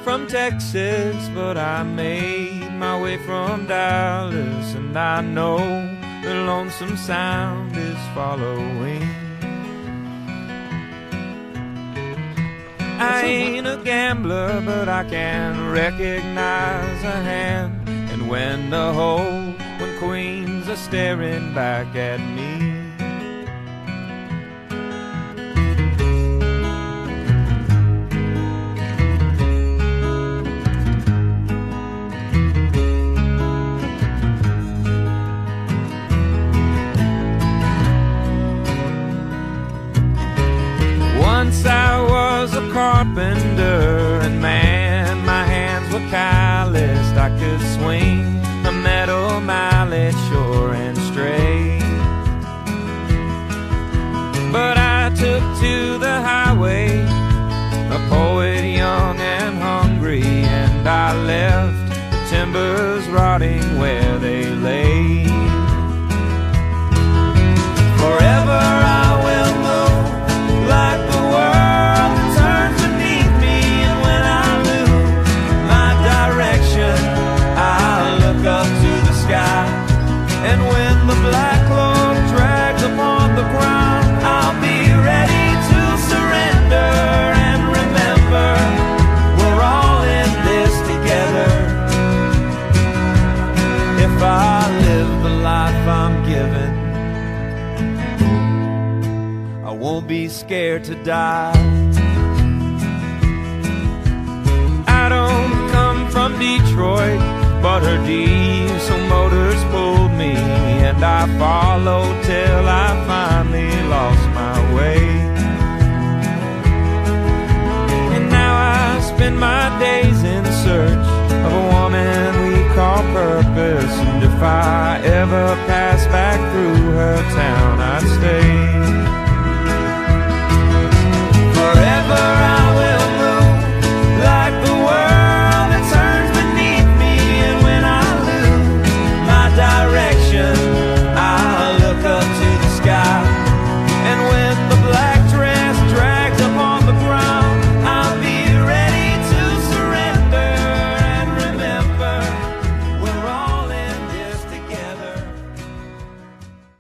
from Texas, but I made my way from Dallas, and I know the lonesome sound is following. I ain't a gambler, but I can recognize a hand, and when the whole when queens are staring back at me. Once I was a carpenter, and man, my hands were calloused. I could swing a metal mallet sure and straight, but I took to the highway, a poet young and hungry, and I left the timbers rotting where they lay. Forever I will move like the world turns beneath me, and when I lose my direction, I look up to the sky, and when the black cloak drags upon the ground, I'll be ready to surrender and remember we're all in this together. If I live the life I'm given, I won't be scared to die. I don't come from Detroit, but her diesel motors pulled me, and I followed till I finally lost my way. And now I spend my days in search of a woman we call purpose, and if I ever pass